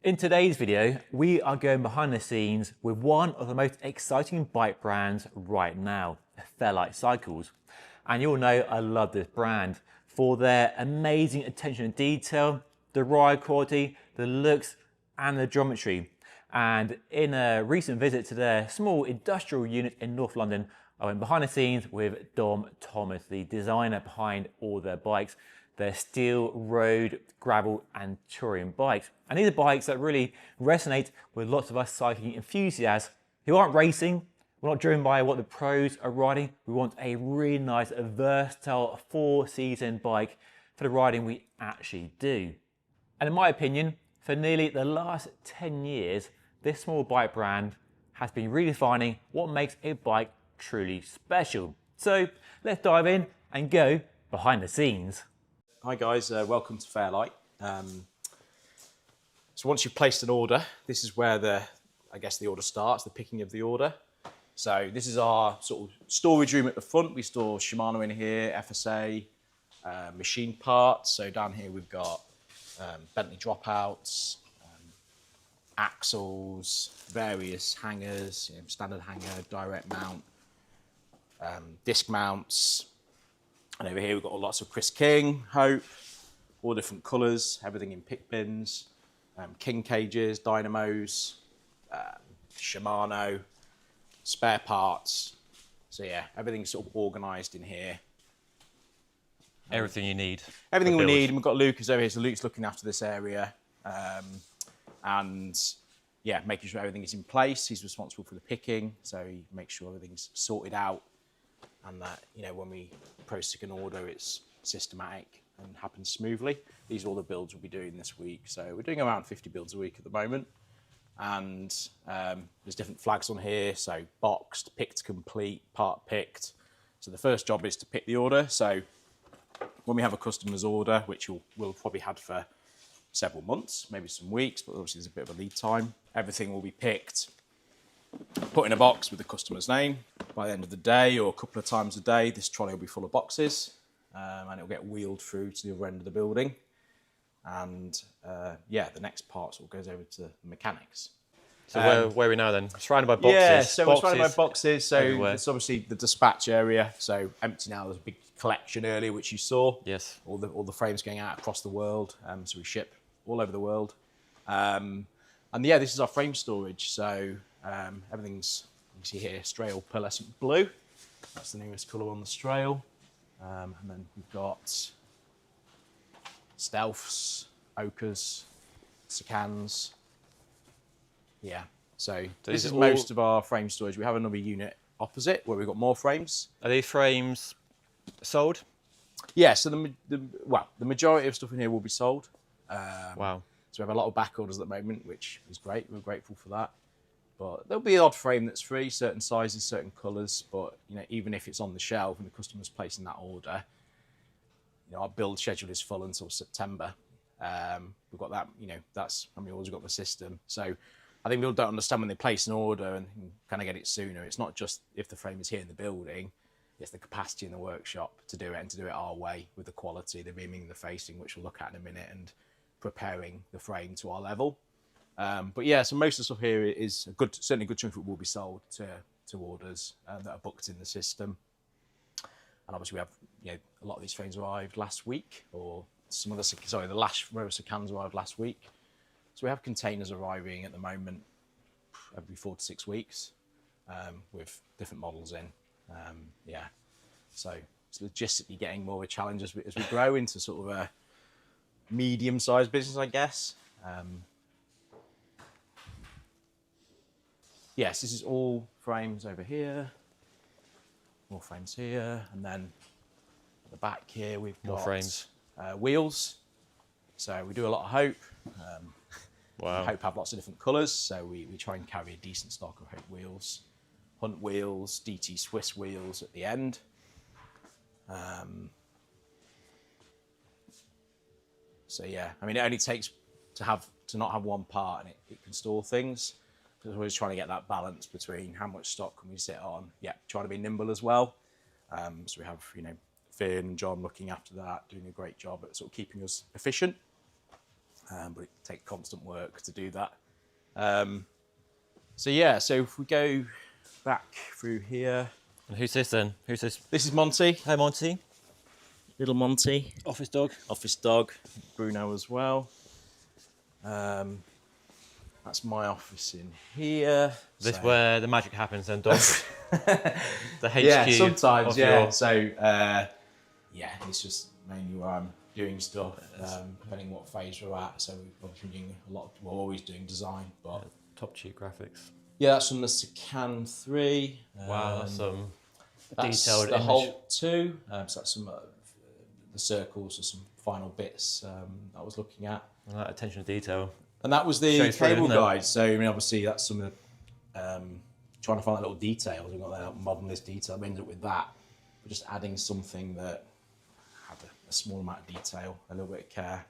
In today's video, we are going behind the scenes with one of the most exciting bike brands right now, Fairlight Cycles. And you'll know I love this brand for their amazing attention to detail, the ride quality, the looks and the geometry. And in a recent visit to their small industrial unit in North London, I went behind the scenes with Dom Thomas, the designer behind all their bikes. They're steel, road, gravel and touring bikes. And these are bikes that really resonate with lots of us cycling enthusiasts who aren't racing. We're not driven by what the pros are riding. We want a really nice, versatile, four-season bike for the riding we actually do. And in my opinion, for nearly the last 10 years, this small bike brand has been redefining what makes a bike truly special. So let's dive in and go behind the scenes. Hi guys, welcome to Fairlight. So once you've placed an order, this is where the order starts, the picking of the order. So this is our sort of storage room at the front. We store Shimano in here, FSA, machine parts. So down here we've got Bentley dropouts, axles, various hangers, standard hanger, direct mount, disc mounts. And over here we've got lots of Chris King, Hope, all different colours, everything in pick bins, King cages, dynamos, Shimano, spare parts. So yeah, everything's sort of organised in here. Everything you need. Everything we need, and we've got Lucas over here, so Luke's looking after this area. And yeah, making sure everything is in place. He's responsible for the picking, so he makes sure everything's sorted out and that, when we process an order, it's systematic and happens smoothly. These are all the builds we'll be doing this week. So we're doing around 50 builds a week at the moment. And there's different flags on here. So boxed, picked complete, part picked. So the first job is to pick the order. So when we have a customer's order, which we'll probably have for several months, maybe some weeks, but obviously there's a bit of a lead time. Everything will be picked, put in a box with the customer's name. By the end of the day, or a couple of times a day, this trolley will be full of boxes, and it'll get wheeled through to the other end of the building. And yeah, the next part sort of goes over to the mechanics. So where are we now then? Surrounded by boxes. Yeah, so we're surrounded by boxes. So everywhere. it's obviously the dispatch area. So empty now. There's a big collection earlier, which you saw. Yes. All the frames going out across the world. So we ship all over the world. And yeah, this is our frame storage. So everything's, you see here, Strail pearlescent blue. That's the newest colour on the Strail. And then we've got Stealths, Ochres, Sicans. Yeah, so this is most of our frame storage. We have another unit opposite where we've got more frames. Are these frames sold? Yeah, so the majority of stuff in here will be sold. Wow. So we have a lot of back orders at the moment, which is great. We're grateful for that. But there'll be an odd frame that's free, certain sizes, certain colours. But even if it's on the shelf and the customer's placing that order, our build schedule is full until September. We've got that. That's how many orders we've got in the system. So I think people don't understand when they place an order and kind of get it sooner. It's not just if the frame is here in the building, it's the capacity in the workshop to do it and to do it our way with the quality, the beaming, the facing, which we'll look at in a minute, and preparing the frame to our level. But yeah, so most of the stuff here is certainly a good chunk of it will be sold to orders that are booked in the system. And obviously we have, a lot of these frames arrived last week, or the last row of Sicans arrived last week. So we have containers arriving at the moment every 4 to 6 weeks with different models in. Yeah, so it's logistically getting more of a challenge as we grow into sort of a medium-sized business, I guess. Yes, this is all frames over here, more frames here, and then at the back here we've got more frames. Wheels. So we do a lot of Hope. Wow. Hope have lots of different colours, so we try and carry a decent stock of Hope wheels. Hunt wheels, DT Swiss wheels at the end. So yeah, I mean, it only takes to not have one part, and it can store things. Because we're always trying to get that balance between how much stock can we sit on. Yeah, trying to be nimble as well. So we have, Finn and John looking after that, doing a great job at sort of keeping us efficient. but it takes constant work to do that. So yeah, so if we go back through here. And who's this then? Who's this? This is Monty. Hi, Monty. Little Monty. Office dog. Office dog. Bruno as well. That's my office in here. This where the magic happens then, dog. The HQ. Yeah, sometimes, yeah. Your... So, yeah, it's just mainly where I'm doing stuff, depending what phase we're at. So we're doing we're always doing design, but... Top tube graphics. Yeah, that's from the Sacan 3. Wow, that's some that's detailed the image. Holt 2. So that's some the circles or some final bits I was looking at. And that attention to detail. And that was the Shows through, cable isn't it? guide. So, I mean, obviously, that's some of the... trying to find that little details. We've got that modernist detail. We ended up with that. We're just adding something that had a small amount of detail, a little bit of care.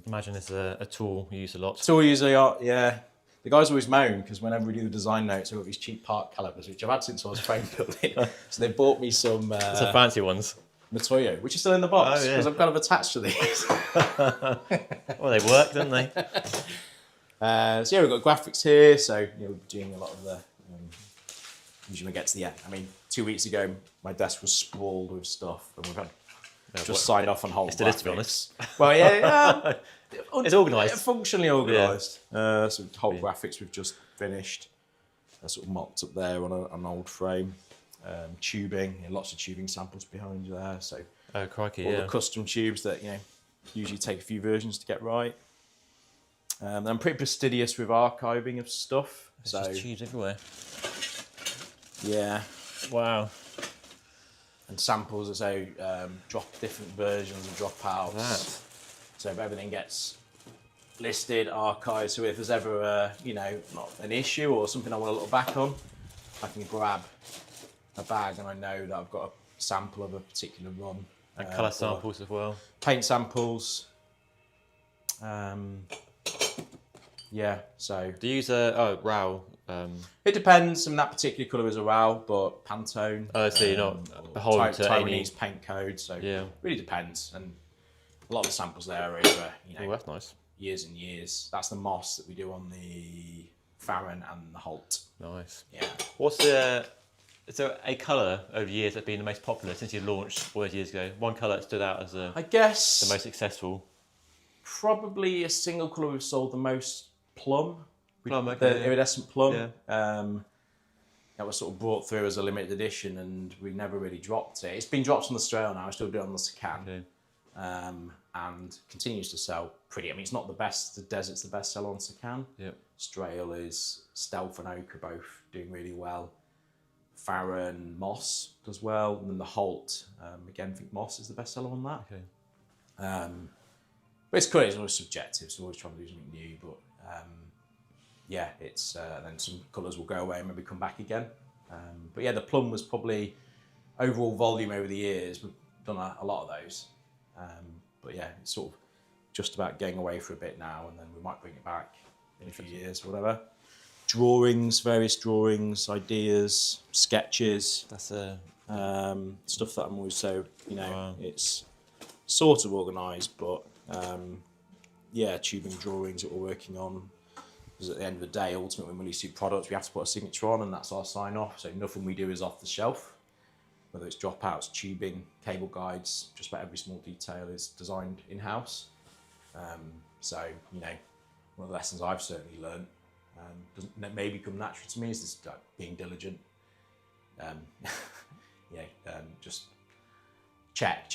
Imagine it's a tool you use a lot. So we usually are, yeah. The guys always moan because whenever we do the design notes, I've got these cheap part calipers, which I've had since I was frame building. So they bought me some Some fancy ones. Matoyo, which is still in the box Oh, yeah. because I'm kind of attached to these. Well, they work, don't they? So yeah, we've got graphics here. So you know, we're doing a lot of the. Usually when we get to the end. I mean, 2 weeks ago, my desk was sprawled with stuff, and we've had just signed off on whole. It still is, to be honest. Well, yeah, It's organised. functionally organised. So whole graphics we've just finished. Sort of mocked up there on an old frame. Tubing, lots of tubing samples behind you there. So Oh, crikey, all yeah. the custom tubes that usually take a few versions to get right. I'm pretty fastidious with archiving of stuff. It's So just tubes everywhere. yeah, Wow. and samples so drop different versions and dropouts. That. So if everything gets listed, archived. So if there's ever not an issue or something I want to look back on, I can grab a bag and I know that I've got a sample of a particular run. And colour samples as well. Paint samples. Yeah, so Do you use a RAW? it depends. And that particular colour is a RAL, but Pantone. Oh, so you're not beholden to any... Taiwanese paint code. So Yeah. it really depends. And a lot of the samples there are over Oh, that's nice. years and years. That's the moss that we do on the Farron and the Holt. Nice. Yeah. What's is there a colour over the years that's been the most popular since you launched all those years ago? One colour that stood out as I guess the most successful? probably a single colour we've sold the most, plum. Plum, okay, The yeah. iridescent plum. Yeah. That was sort of brought through as a limited edition, and we never really dropped it. It's been dropped on the Strail now. I still do it on the Sacan, Okay. and continues to sell pretty. I mean, it's not the best. The Desert's the best seller on Sacan. Yep. Strail is Stealth and Oak are both doing really well. Farron, Moss does well, and then the Holt. Again, I think Moss is the best seller on that. Okay. But it's cool. It's always subjective, so we're always trying to do something new. But yeah, it's then some colours will go away and maybe come back again. But yeah, the plum was probably overall volume over the years. We've done a lot of those. But yeah, it's sort of just about getting away for a bit now, and then we might bring it back in a few years or whatever. Drawings, various drawings, ideas, sketches. That's a... Stuff that I'm always so Wow. it's sort of organised, but yeah, tubing drawings that we're working on. Because at the end of the day, ultimately, when we release new products, we have to put a signature on, and that's our sign off. So nothing we do is off the shelf. Whether it's dropouts, tubing, cable guides, just about every small detail is designed in house. So one of the lessons I've certainly learned doesn't maybe come natural to me is this being diligent. Just check,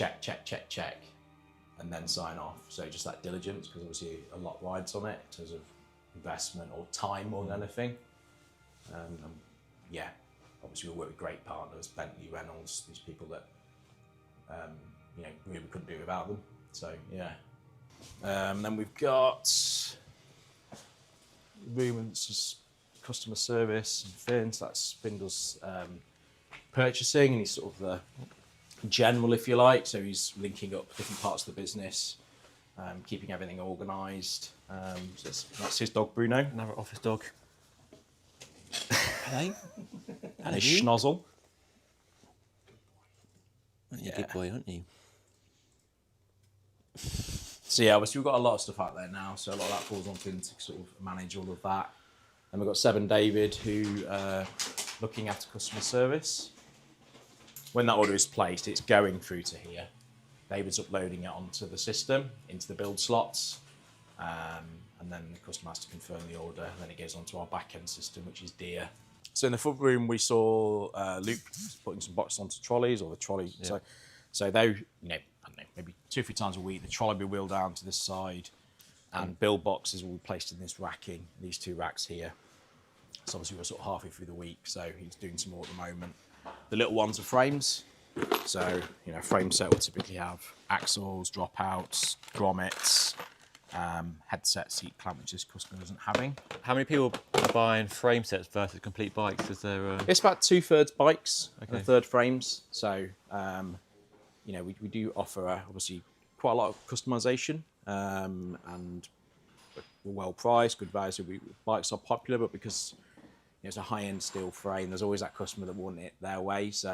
and then sign off. So just that diligence, because obviously a lot rides on it in terms of investment or time more than anything. Yeah, obviously we work with great partners, Bentley, Reynolds, these people that we couldn't do without them. So yeah. Then we've got agreements, customer service, and Finn. So that's Finn does purchasing, and he's sort of the general, if you like. So he's linking up different parts of the business, keeping everything organised. So that's his dog, Bruno. Another office dog. Hello. And his schnozzle. You're a good boy, aren't you? So yeah, obviously we've got a lot of stuff out there now, so a lot of that falls on Finn to sort of manage all of that. And we've got Seb and David who are looking after customer service. When that order is placed, it's going through to here. David's uploading it onto the system, into the build slots, and then the customer has to confirm the order, and then it goes onto our back-end system, which is Deer. So in the front room, we saw Luke putting some boxes onto trolleys, or the trolley. Yeah. So they, I don't know, maybe 2 or 3 times a week, the trolley will be wheeled down to this side, and build boxes will be placed in this racking, these 2 racks here. So obviously we're sort of halfway through the week, so he's doing some more at the moment. The little ones are frames. So, frame set will typically have axles, dropouts, grommets, headset, seat clamp, which this customer isn't having. How many people are buying frame sets versus complete bikes? Is there? It's about 2/3 bikes, and 1/3 frames. So, we do offer obviously quite a lot of customization, and we're well priced, good value. Bikes are popular, but because it's a high-end steel frame, there's always that customer that want it their way. So,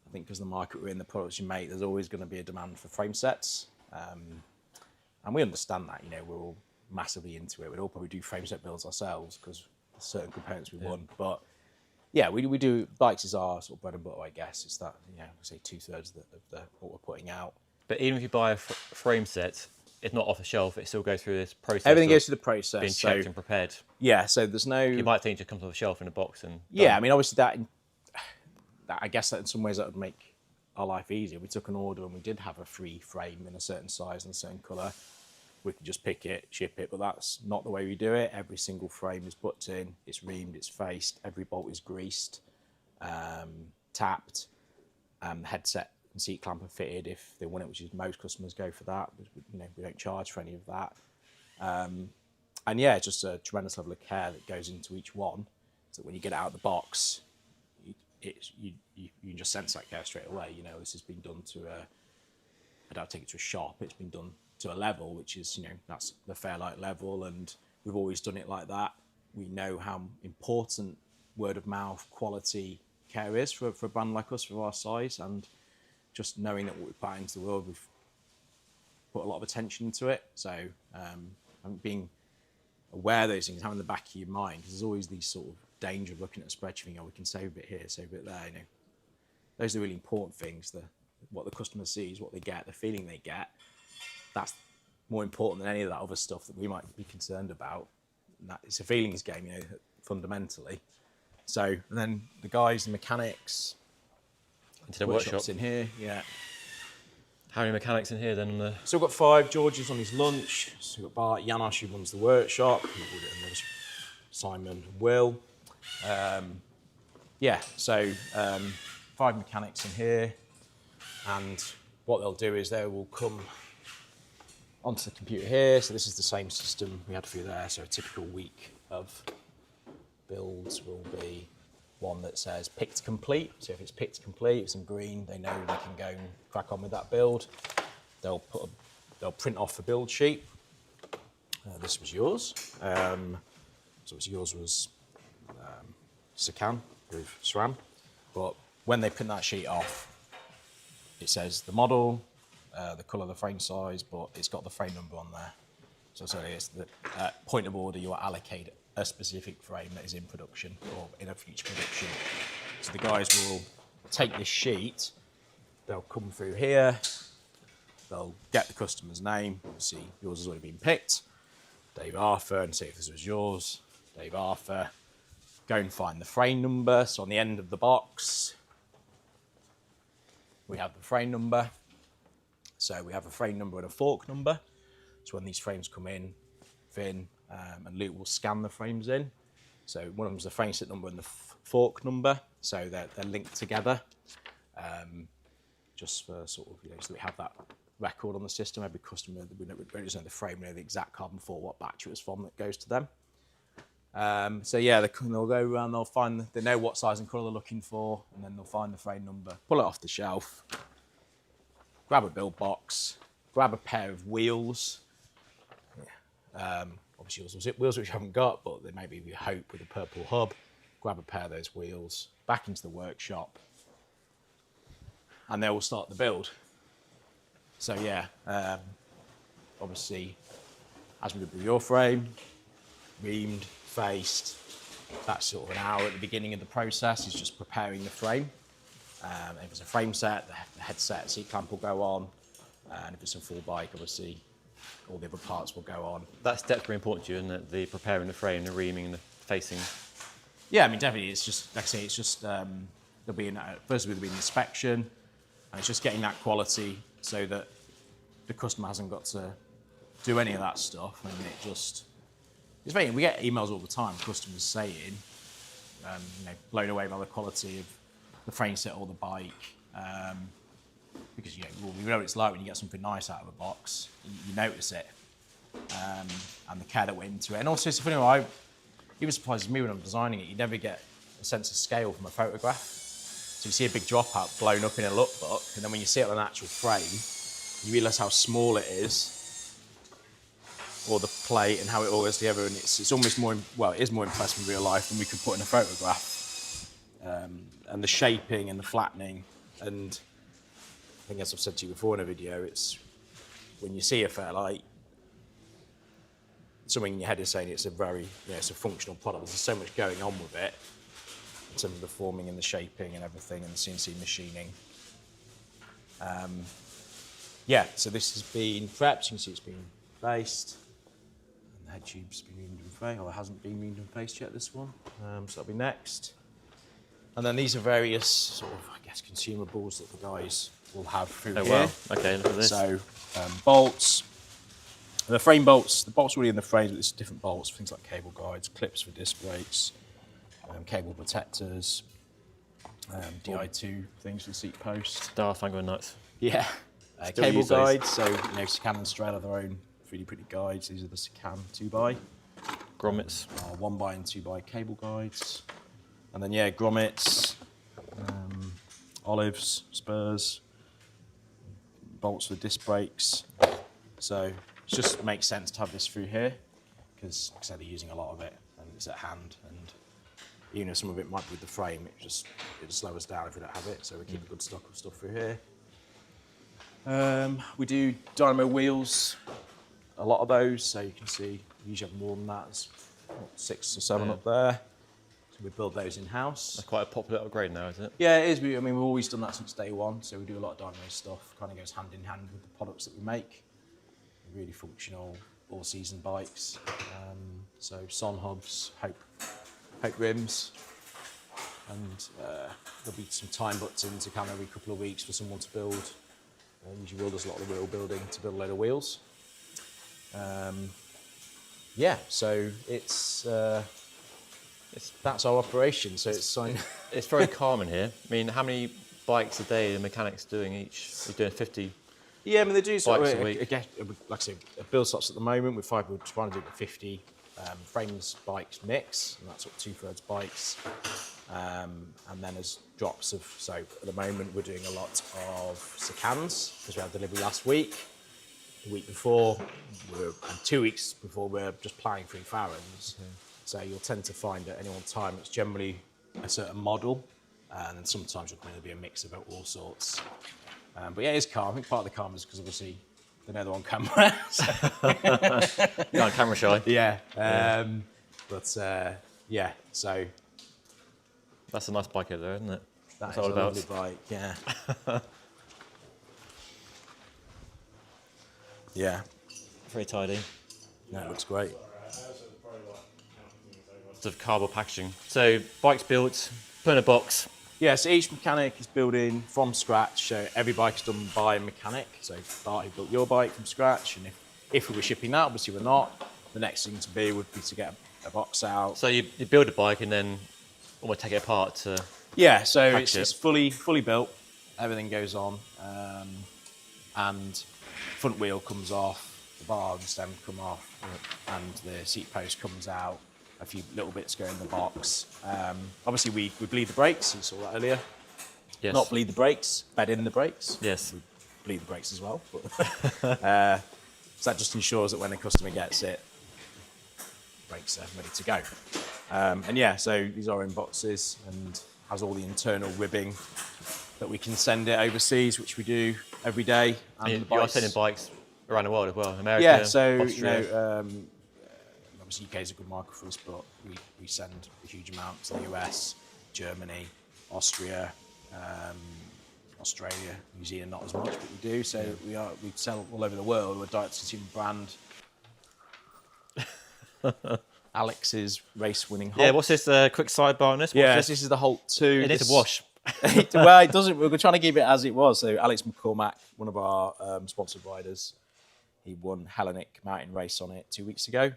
I think because the market we're in, the products you make, there's always going to be a demand for frame sets. And we understand that, we're all massively into it. We'd all probably do frame set builds ourselves because there's certain components we want. But yeah, we do, bikes is our sort of bread and butter, I guess. It's that, I say 2/3 of what we're putting out. But even if you buy a frame set, it's not off the shelf, it still goes through this process. Everything goes through the process. Being checked and prepared. Yeah, so there's no... You might think it just comes off the shelf in a box and... Yeah, I mean, obviously that I guess that in some ways that would make our life easier. We took an order and we did have a free frame in a certain size and a certain colour. We could just pick it, ship it, but that's not the way we do it. Every single frame is put in, it's reamed, it's faced, every bolt is greased, tapped, headset and seat clamp are fitted if they want it, which is most customers go for that. We don't charge for any of that. And yeah, it's just a tremendous level of care that goes into each one, so that when you get it out of the box, you can just sense that care straight away. This has been done to I don't take it to a shop. It's been done to a level, which is, that's the Fairlight level, and we've always done it like that. We know how important word of mouth, quality, care is for a brand like us, for our size, and just knowing that what we put out into the world, we've put a lot of attention into it. So being aware of those things, having in the back of your mind, because there's always these sort of danger of looking at a spreadsheet, we can save a bit here, save a bit there. Those are the really important things. What the customer sees, what they get, the feeling they get. That's more important than any of that other stuff that we might be concerned about. And that it's a feelings game, fundamentally. So, and then the guys, the mechanics, into the workshops in here, yeah. How many mechanics in here then? So we've got 5. George is on his lunch. So we've got Bart, Janosch, who runs the workshop. Simon and Will. So 5 mechanics in here. And what they'll do is they will come onto the computer here. So this is the same system we had for you there. So a typical week of builds will be one that says picked complete. So if it's picked complete, it's in green, they know they can go and crack on with that build. They'll print off the build sheet. This was yours. Yours was Sakan with SRAM. But when they print that sheet off, it says the model, the colour, the frame size, but it's got the frame number on there. So sorry, it's the point of order, you are allocated a specific frame that is in production or in a future production. So the guys will take this sheet, they'll come through here, they'll get the customer's name, see yours has already been picked, Dave Arthur, and see if this was yours, Dave Arthur, go and find the frame number. So on the end of the box, we have the frame number. So we have a frame number and a fork number. So when these frames come in, Finn and Luke will scan the frames in. So one of them is the frame set number and the fork number. So they're linked together. Just for sort of, so we have that record on the system. Every customer, we don't just know the frame, we know the exact carbon fork, what batch it was from that goes to them. They'll go around, they'll find, they know what size and colour they're looking for, and then they'll find the frame number, pull it off the shelf, grab a build box, grab a pair of wheels. Obviously yours was wheels which we haven't got, but they maybe we hope with a purple hub. Grab a pair of those wheels, back into the workshop, and they will start the build. So yeah, obviously, as we did with your frame, reamed, faced. That's sort of an hour at the beginning of the process, is just preparing the frame. If it's a frame set, the headset, seat clamp will go on. And if it's a full bike, obviously, all the other parts will go on. That step's very important to you, isn't it? The preparing the frame, the reaming, and the facing. Yeah, I mean, definitely, it's just, like I say, it's just, there'll be first there'll be an inspection, and it's just getting that quality so that the customer hasn't got to do any of that stuff, and it just, it's very, we get emails all the time, customers saying, blown away by the quality of the frame set or the bike, because, we know what it's like when you get something nice out of a box, you notice it, and the care that went into it. And also, it's funny, it even surprises me when I'm designing it, you never get a sense of scale from a photograph. So you see a big dropout blown up in a lookbook, and then when you see it on an actual frame, you realise how small it is, or the plate and how it all goes together, and it's almost more, it is more impressive in real life than we could put in a photograph. And the shaping and the flattening, and I think as I've said to you before in a video, it's when you see a Fairlight, something in your head is saying it's a very, it's a functional product. There's so much going on with it in terms of the forming and the shaping and everything, and the CNC machining. So this has been prepped. You can see it's been faced, and the head tube's been reamed and faced, or it hasn't been reamed and faced yet, this one. So that'll be next. And then these are various sort of, consumables that the guys will have through here. Wow. Okay, look at this. So bolts, the frame bolts, the bolts are already in the frames, but it's different bolts, things like cable guides, clips for disc brakes, cable protectors, DI2 things for the seat post. Daft, I'm going nuts. Yeah. Cable guides, so Sican and Strel have their own 3D printed guides. These are the Sican 2x. Grommets. 1x and 2x cable guides. And then, grommets, olives, spurs, bolts for disc brakes. So it just makes sense to have this through here because, like I said, they're using a lot of it and it's at hand. And even if some of it might be with the frame, it'll slow us down if we don't have it. So we keep a good stock of stuff through here. We do dynamo wheels, a lot of those. So you can see we usually have more than that. There's 6 or 7 up there. So we build those in-house. That's quite a popular upgrade now, is it? Yeah, it is. We've always done that since day one. So we do a lot of dynamo stuff. Kind of goes hand in hand with the products that we make. Really functional, all-season bikes. So Son hubs, Hope rims, and there'll be some time booked into kind of every couple of weeks for someone to build. Usually Will does a lot of the wheel building to build a load of wheels. So that's our operation. So it's very calm in here. I mean, how many bikes a day are the mechanics doing each? You're doing 50. Yeah, I mean they do sort bikes of a week. again, like I say, build stops at the moment with 5. We're trying to do 50 frames bikes mix, and that's sort of 2/3 bikes. And then as drops of, so at the moment we're doing a lot of Sicans because we had delivery last week. The week before, and 2 weeks before, we're just ploughing through Farrens. So you'll tend to find at any one time it's generally a certain model, and then sometimes it'll be a mix of all sorts. But it is calm. I think part of the calm is because obviously they know they're on camera. You're not camera shy. Yeah. So that's a nice bike over there, isn't it? That's all a about. lovely bike, yeah. Yeah. Very tidy. No, it looks great. Lots of cardboard packaging. So bike's built, put in a box. Yeah, so each mechanic is building from scratch. So every bike is done by a mechanic. So Barty built your bike from scratch, and if we were shipping that, obviously we're not. The next thing to be would be to get a box out. So you build a bike and then almost take it apart to. Yeah, so package it's fully built. Everything goes on, and front wheel comes off, the bar and stem come off, and the seat post comes out. A few little bits go in the box. Obviously, we bleed the brakes. You saw that earlier. Yes. Not bleed the brakes, bed in the brakes. Yes. We bleed the brakes as well. But so that just ensures that when the customer gets it, brakes are ready to go. So these are in boxes and has all the internal ribbing that we can send it overseas, which we do every day. And You are sending bikes around the world as well. America, Yeah, so Austria. you know, obviously UK is a good market for us, but we send a huge amount to the US, Germany, Austria, Australia, New Zealand, not as much, but we do. So we sell all over the world. We're a direct-to-consumer brand. Alex's race-winning Holt. Yeah, what's this quick sidebar on this? This is the Holt 2. It needs a wash. Well, it doesn't. We're trying to keep it as it was. So Alex McCormack, one of our sponsored riders, he won Hellenic mountain race on it 2 weeks ago.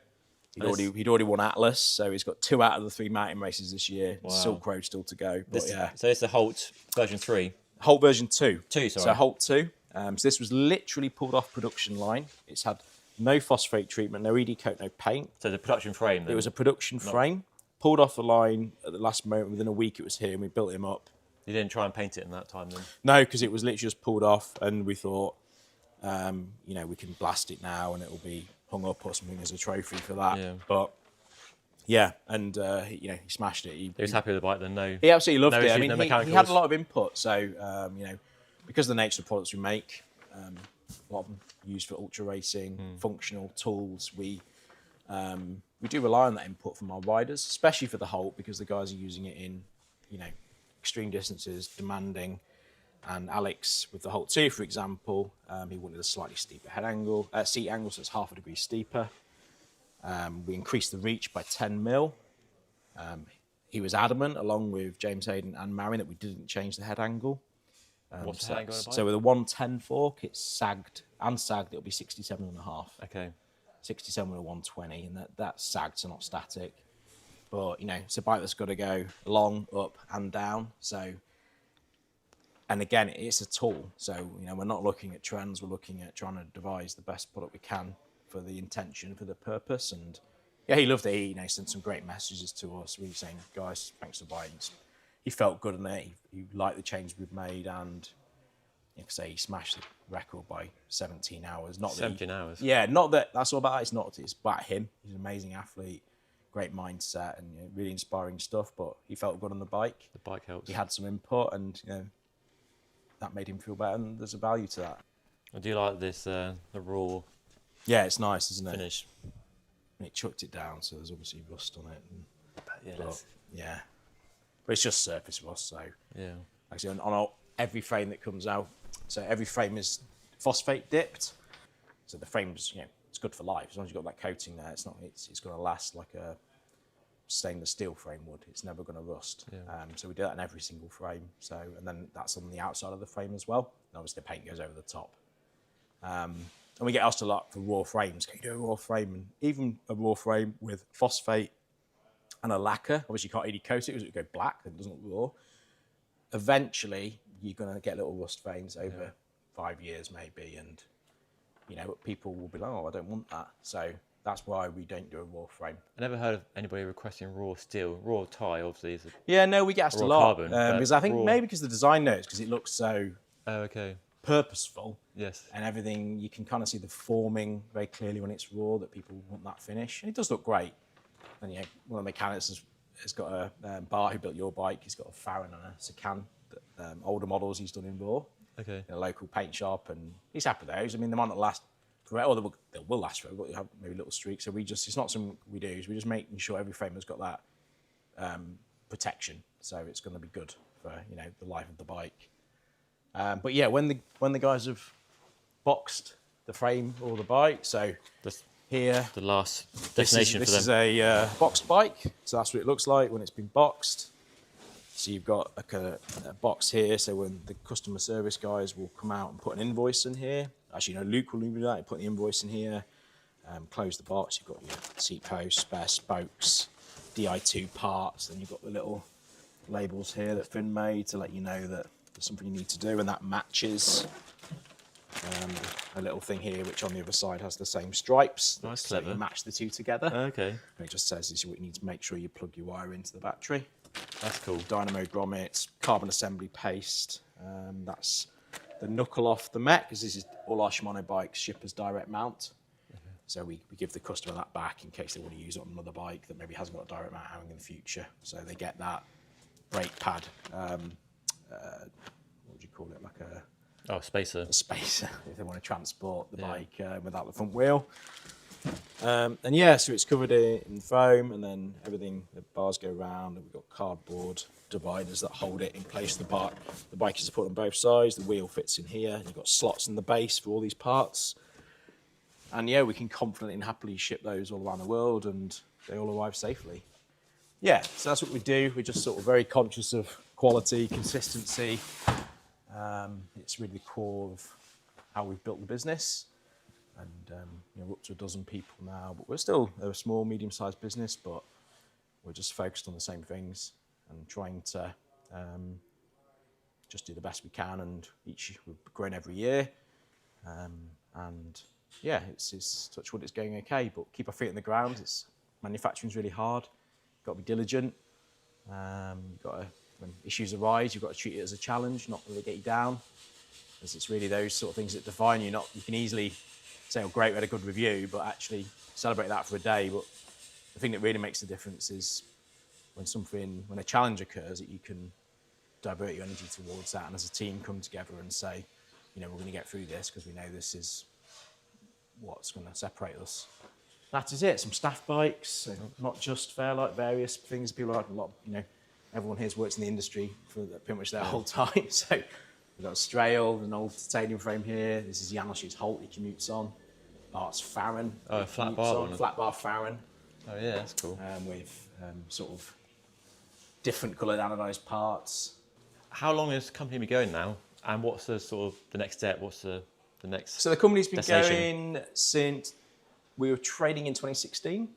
He'd already won Atlas, so he's got 2 out of the 3 mountain races this year. Wow. Silk Road still to go. But So it's the Holt version 3. Holt version 2. 2, sorry. So Holt 2. So this was literally pulled off production line. It's had no phosphate treatment, no ED coat, no paint. So the production frame then? It was a production frame, pulled off the line at the last moment. Within a week it was here and we built him up. You didn't try and paint it in that time then? No, because it was literally just pulled off and we thought, you know, we can blast it now and it'll be hung up or something as a trophy for that. Yeah. But yeah, and you know, he smashed it. He was happy with the bike then, no? He absolutely loved no it. issues, I mean, no he had mechanicals? a lot of input. So, you know, because of the nature of the products we make, a lot of them used for ultra racing, functional tools, we do rely on that input from our riders, especially for the Holt, because the guys are using it in, you know, extreme distances, demanding. And Alex, with the Holt 2, for example, he wanted a slightly steeper head angle, seat angle, so it's half a degree steeper. We increased the reach by 10 mil. He was adamant, along with James Hayden and Marion, that we didn't change the head angle. What's the head angle on the bike? So with a 110 fork, it's sagged, it'll be 67.5. Okay. 67 with a 120, and that's sagged, so not static. But, you know, it's a bike that's got to go long, up and down. So, and again, it's a tool. So, you know, we're not looking at trends, we're looking at trying to devise the best product we can for the intention, for the purpose. And yeah, he loved it. He, you know, sent some great messages to us, really saying, guys, thanks for buying. He felt good in it. He liked the change we've made, and like I say, he smashed the record by 17 hours. Not 17 hours? Yeah, not that that's all about that. It's about him. He's an amazing athlete, great mindset, and you know, really inspiring stuff. But he felt good on the bike. The bike helps. He had some input, and you know, that made him feel better. And there's a value to that. I do like this, the raw Yeah, it's nice, isn't it? finish. And it chucked it down, so there's obviously rust on it. Yeah, Yeah, but it's just surface rust. So yeah. actually, on every frame that comes out, so every frame is phosphate dipped. So the frame's, you know, it's good for life as long as you've got that coating there. It's going to last like a stainless steel frame would. It's never going to rust. Yeah. So we do that in every single frame. So, and then that's on the outside of the frame as well. And obviously the paint goes over the top. And we get asked a lot for raw frames. Can you do a raw frame? And even a raw frame with phosphate and a lacquer, obviously you can't ED coat it because it would go black and it doesn't look raw. Eventually, you're going to get little rust veins over 5 years maybe, and you know, people will be like, oh, I don't want that. So that's why we don't do a raw frame. I never heard of anybody requesting raw steel. Raw tie, obviously, is We get asked a raw lot. carbon, Because I think raw- maybe because the design notes, because it looks so Oh, okay. purposeful. Yes. And everything, you can kind of see the forming very clearly when it's raw, that people want that finish. And it does look great. And yeah, one of the mechanics has got a Bart who built your bike. He's got a Farron and a Sakan, older models he's done in raw. Okay. In a local paint shop, and he's happy with those. I mean, they might not last forever, or they will last forever, but you have maybe little streaks. So it's not something we do. We're just making sure every frame has got that protection. So it's going to be good for, you know, the life of the bike. But yeah, when the guys have boxed the frame or the bike, so That's here, the last destination this for is them. a boxed bike. So that's what it looks like when it's been boxed. So you've got a box here. So when the customer service guys will come out and put an invoice in here. Actually, no, Luke will do that. Put the invoice in here. Close the box. You've got your seat posts, spare spokes, Di2 parts. Then you've got the little labels here that Finn made to let you know that there's something you need to do, and that matches. A little thing here, which on the other side has the same stripes. Nice, so clever. you match the two together. Okay. And it just says this is what you need to make sure you plug your wire into the battery. That's cool. Dynamo grommets, carbon assembly paste. That's the knuckle off the mech, because this is all our Shimano bikes ship as direct mount. So we give the customer that back in case they want to use it on another bike that maybe hasn't got a direct mount housing in the future. So they get that brake pad. What would you call it? Like a Oh, spacer. a spacer if they want to transport the bike without the front wheel. And yeah, so it's covered in foam, and then everything, the bars go round, and we've got cardboard dividers that hold it in place. The bike is supported on both sides, the wheel fits in here, and you've got slots in the base for all these parts. And yeah, we can confidently and happily ship those all around the world, and they all arrive safely. Yeah, so that's what we do. We're just sort of very conscious of quality, consistency. It's really the core of how we've built the business. And we're up to a dozen people now, but we're still a small, medium-sized business, but we're just focused on the same things and trying to just do the best we can. And we've grown every year, and yeah, it's touch wood, it's going okay. But keep our feet on the ground. Manufacturing's really hard. You've got to be diligent. When issues arise, you've got to treat it as a challenge, not really get you down. Because it's really those sort of things that define you. You can easily say, oh, great, we had a good review, but actually celebrate that for a day. But the thing that really makes the difference is when a challenge occurs, that you can divert your energy towards that, and as a team come together and say, we're going to get through this because we know this is what's going to separate us. That is it. Some staff bikes, so not just Fairlight, various things. People like a lot. Everyone here's worked in the industry for pretty much their whole time. So we've got a Strail, an old titanium frame here. This is Janos's Holt he commutes on. Bart's Farron. Oh, a flat bar one. Flat bar Farron. Oh yeah, that's cool. With sort of different coloured anodised parts. How long has the company been going now? And what's the sort of the next step? What's the next? So the company's been destination? going since we were trading in 2016.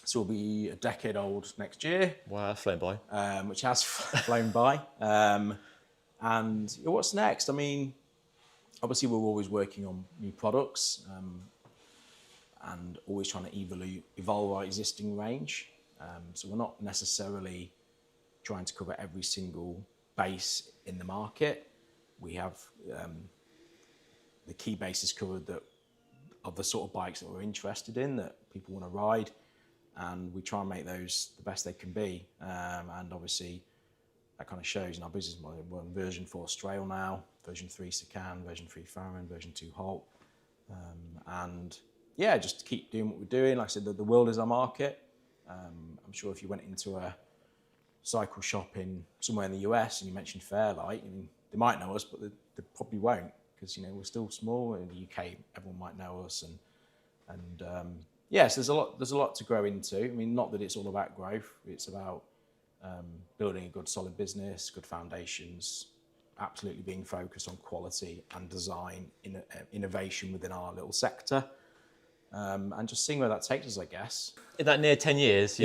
So we'll be a decade old next year. Wow, that's flown by. Which has flown by. And what's next? I mean, obviously we're always working on new products and always trying to evolve our existing range. So we're not necessarily trying to cover every single base in the market. We have the key bases covered of the sort of bikes that we're interested in, that people want to ride, and we try and make those the best they can be. And obviously that kind of shows in our business model. We're on version 4 Strail now, version 3 Sican, version 3 Farron, version 2 Holt. And yeah, just to keep doing what we're doing. Like I said, the world is our market. I'm sure if you went into a cycle shop somewhere in the US and you mentioned Fairlight, they might know us, but they probably won't, because we're still small. In the UK, everyone might know us, and yes, there's a lot to grow into. I mean, not that it's all about growth; it's about building a good, solid business, good foundations, absolutely being focused on quality and design, innovation within our little sector, and just seeing where that takes us, I guess. In that near 10 years,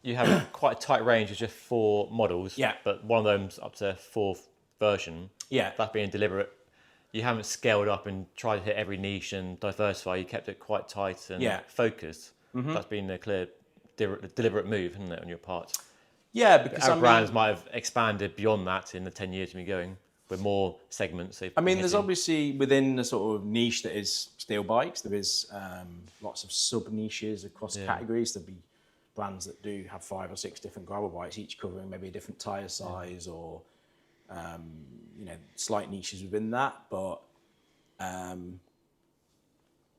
you have quite a tight range of just 4 models. Yeah. But one of them's up to 4th version. Yeah. That being deliberate. You haven't scaled up and tried to hit every niche and diversify. You kept it quite tight and focused. Mm-hmm. That's been a clear, deliberate move, hasn't it, on your part? Yeah, because our brands might have expanded beyond that in the 10 years we've been going, with more segments. There's obviously within the sort of niche that is steel bikes, there is lots of sub niches across categories. There'll be brands that do have 5 or 6 different gravel bikes, each covering maybe a different tyre size or slight niches within that. But I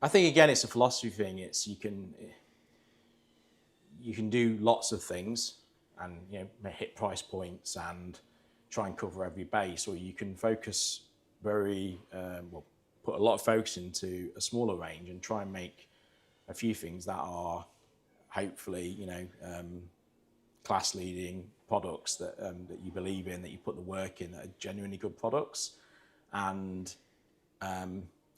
think again, it's a philosophy thing. It's you can do lots of things and hit price points and try and cover every base, or you can focus put a lot of focus into a smaller range and try and make a few things that are hopefully class leading products that you believe in, that you put the work in, that are genuinely good products. And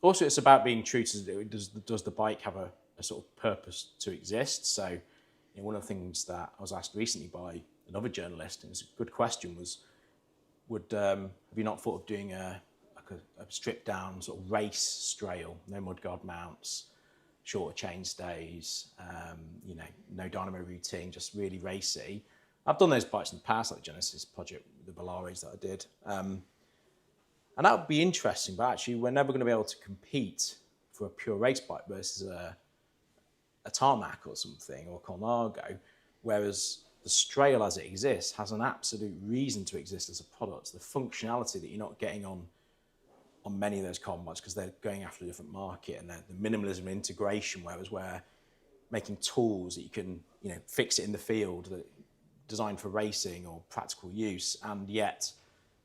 also it's about being true to does the bike have a sort of purpose to exist. So one of the things that I was asked recently by another journalist, and it was a good question, was have you not thought of doing a stripped down sort of race Strail, no mudguard mounts, shorter chain stays, no dynamo routine, just really racy. I've done those bikes in the past, like the Genesis project, the Volares that I did. And that would be interesting, but actually we're never going to be able to compete for a pure race bike versus a Tarmac or something, or Colnago, whereas the Strail as it exists has an absolute reason to exist as a product. The functionality that you're not getting on on many of those carbon bikes because they're going after a different market, and the minimalism and integration, where making tools that you can, fix it in the field, that designed for racing or practical use, and yet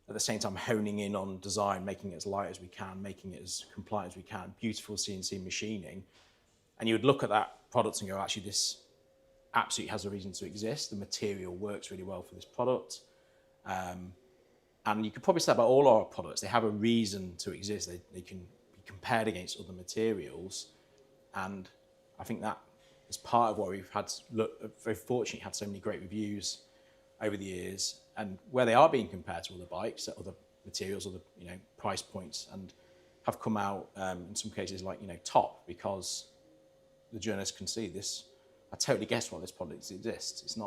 at the same time honing in on design, making it as light as we can, making it as compliant as we can, beautiful CNC machining. And you would look at that product and go, actually, this absolutely has a reason to exist. The material works really well for this product. And you could probably say about all our products, they have a reason to exist. They can be compared against other materials. And I think that is part of why we've very fortunately had so many great reviews over the years, and where they are being compared to other bikes at other materials, other price points, and have come out in some cases like top, because the journalists can see this. I totally guess why this product exists.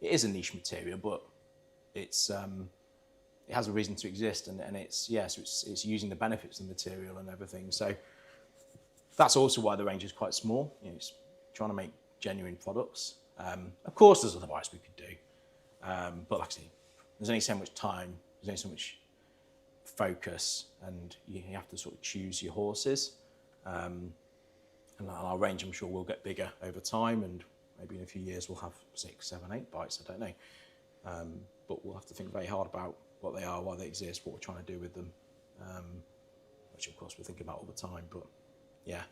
It is a niche material, but it has a reason to exist, and it's using the benefits of the material and everything. So that's also why the range is quite small. It's trying to make genuine products. Of course, there's other bikes we could do, but like I say, there's only so much time, there's only so much focus, and you have to sort of choose your horses. And our range, I'm sure, will get bigger over time, and maybe in a few years we'll have 6, 7, 8 bikes, I don't know. But we'll have to think very hard about what they are, why they exist, what we're trying to do with them, which of course we think about all the time, but yeah.